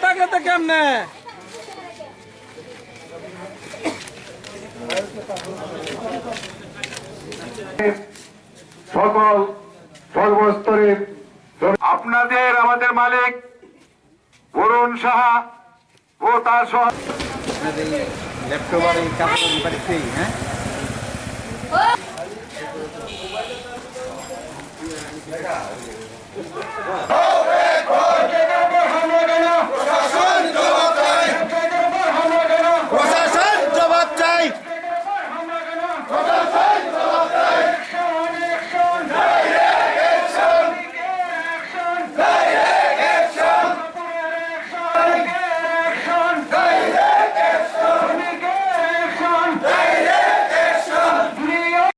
থাকলে তো কেমনে সকল সর্বস্তরের আপনাদের আমাদের মালিক বরুণ সাহা ও তার সহ ল্যাপটপ আর এই কাজ পারছি হ্যাঁ প্রশাসন